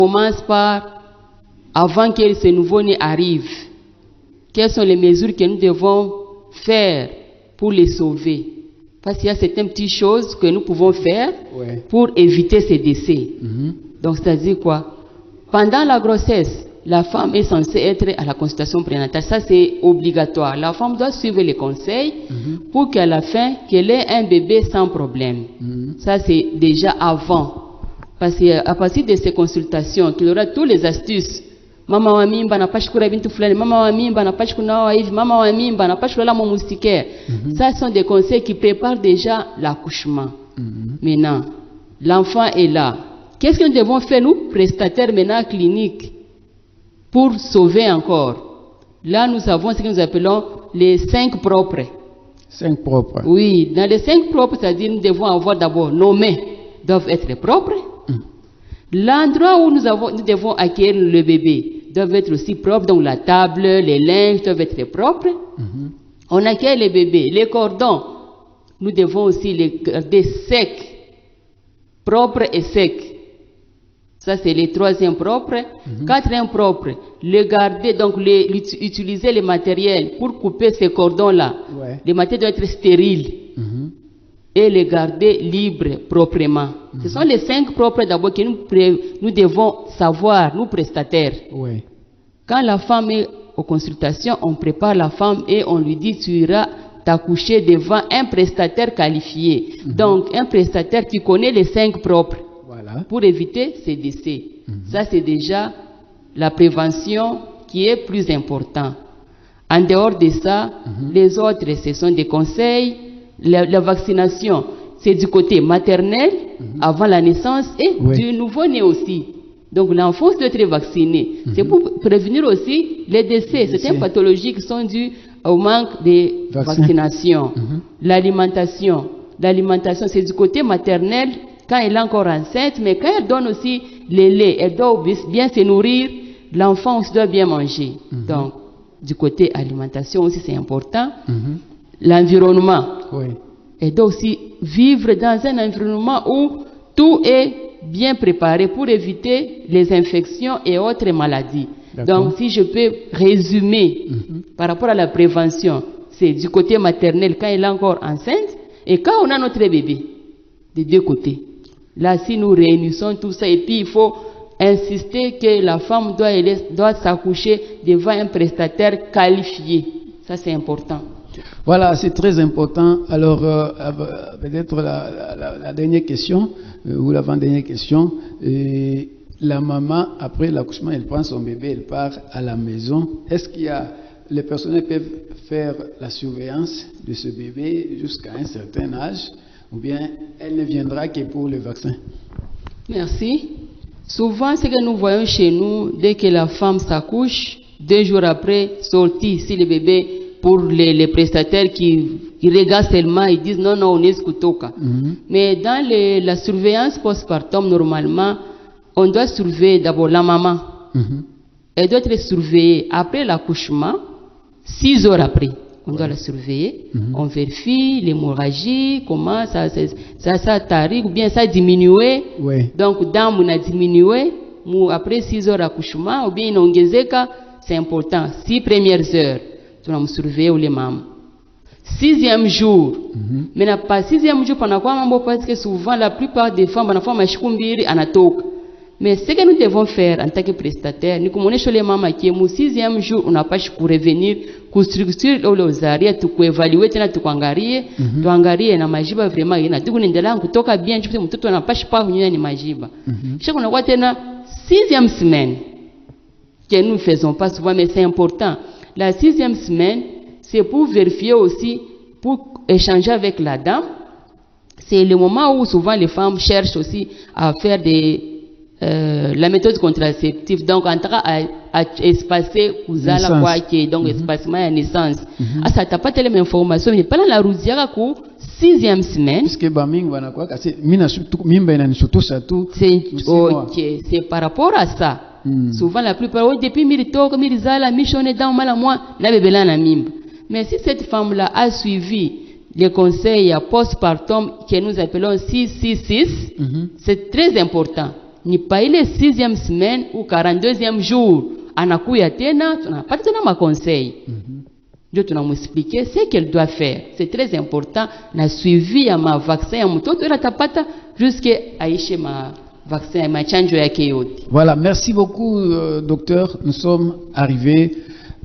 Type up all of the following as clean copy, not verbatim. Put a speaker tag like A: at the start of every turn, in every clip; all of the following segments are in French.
A: commence par, avant que ce nouveau-né arrive, quelles sont les mesures que nous devons faire pour les sauver? Parce qu'il y a certaines petites choses que nous pouvons faire pour éviter ces décès. Donc, c'est-à-dire quoi? Pendant la grossesse, la femme est censée être à la consultation prénatale. Ça, c'est obligatoire. La femme doit suivre les conseils pour qu'à la fin, qu'elle ait un bébé sans problème. Ça, c'est déjà avant. Parce qu'à partir de ces consultations, qu'il y aura toutes les astuces. Mama wa mimba na pashikura bintu fulani, mama wa mimba na pashikuna wa hivi, mama wa mimba na pashikura mon moustiquaire. Ça sont des conseils qui préparent déjà l'accouchement. Maintenant, l'enfant est là. Qu'est-ce que nous devons faire, nous, prestataires maintenant cliniques, pour sauver encore? Là, nous avons ce que nous appelons les 5 propres.
B: 5 propres.
A: Oui, dans les 5 propres, c'est-à-dire nous devons avoir d'abord nos mains doivent être propres. L'endroit où nous devons accueillir le bébé doit être aussi propre, donc la table, les linges doivent être propres. On accueille les bébés, les cordons, nous devons aussi les garder secs, propres et secs. Ça, c'est les 3e propres. 4e propres, le garder, donc utiliser les matériels pour couper ces cordons-là. Les matériels doivent être stériles. Et les garder libres, proprement. Ce sont les 5 propres d'abord que nous devons savoir, nous prestataires. Quand la femme est aux consultations, on prépare la femme et on lui dit: tu iras t'accoucher devant un prestataire qualifié. Donc, un prestataire qui connaît les 5 propres pour éviter ces décès. Ça, c'est déjà la prévention qui est plus importante. En dehors de ça, les autres, ce sont des conseils. La vaccination, c'est du côté maternel, avant la naissance, et du nouveau-né aussi. Donc l'enfant doit être vacciné. C'est pour prévenir aussi les décès. Certaines pathologies qui sont dues au manque de vaccination. L'alimentation, c'est du côté maternel quand elle est encore enceinte, mais quand elle donne aussi le lait, elle doit bien se nourrir, l'enfant aussi doit bien manger. Donc, du côté alimentation aussi, c'est important. L'environnement. Elle doit aussi vivre dans un environnement où tout est bien préparé pour éviter les infections et autres maladies. Donc, si je peux résumer par rapport à la prévention, c'est du côté maternel quand elle est encore enceinte et quand on a notre bébé, des deux côtés. Là, si nous réunissons tout ça, et puis il faut insister que la femme doit s'accoucher devant un prestataire qualifié. Ça, c'est important.
B: Voilà, c'est très important. Alors, peut-être la dernière question, ou l'avant-dernière question. La maman, après l'accouchement, elle prend son bébé, elle part à la maison. Est-ce qu'il y a, les personnels peuvent faire la surveillance de ce bébé jusqu'à un certain âge, ou bien elle ne viendra que pour le vaccin?
A: Merci. Souvent, ce que nous voyons chez nous, dès que la femme s'accouche, 2 jours après, sortie, si le bébé, pour les prestataires qui regardent seulement, ils disent non, on est skutoka. Mais dans la surveillance postpartum, normalement, on doit surveiller d'abord la maman. Elle doit être surveillée après l'accouchement, 6 heures après. On doit la surveiller. On vérifie l'hémorragie, comment ça t'arrive, ou bien ça a diminué. Donc, dans mon a diminué, après 6 heures d'accouchement, ou bien non c'est important. 6 premières heures. Tu vas me surveiller ou les mamans. 6e jour. Mais pas 6e jour, pendant quoi, parce que souvent, la plupart des femmes, mais ce que nous devons faire en tant que prestataire, nous comme on est chez les mamans qui est au 6e jour, on n'a pas pour revenir, construire aux arrières, tu peux évaluer, tu angarie, na majiba vraiment, il y a tout le monde kutoka bien, tu peux n'a pas pas ni majiba. Chaque on a tena 6e semaine que nous ne faisons pas souvent, mais c'est important. La 6e semaine, c'est pour vérifier aussi, pour échanger avec la dame. C'est le moment où souvent les femmes cherchent aussi à faire la méthode contraceptive, donc en train à espacer la quoi qui donc espacement à naissance. Ça t'as pas tellement d'informations, mais pas dans la rousière coup 6e semaine.
B: Parce que baming wana quoi, c'est mina surtout mimba ina surtout ça tout.
A: C'est OK, c'est par rapport à ça. Souvent la plupart depuis militoko milizala missione dans mala moi na bebela na mimba. Mais si cette femme là a suivi les conseils postpartum que nous appelons 666, c'est très important. ni pa ile 6e semaine ou 42e jour anakuya tena, tunapata tena makonseil. Ndio tunamexpliquer ce qu'elle doit faire. C'est très important na suivi ya ma vaccin ya mtoto ila tapata jusqu'à aishe ma vaccin ma chanjo yake yote.
B: Voilà, merci beaucoup docteur. Nous sommes arrivés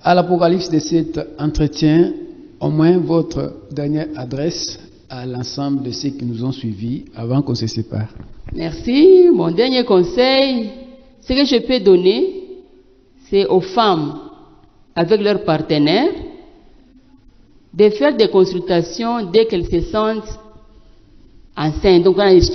B: à l'apocalypse de cet entretien. Au moins votre dernière adresse à l'ensemble de ceux qui nous ont suivis avant qu'on se sépare.
A: Merci. Mon dernier conseil, ce que je peux donner, c'est aux femmes avec leurs partenaires de faire des consultations dès qu'elles se sentent enceintes. Donc,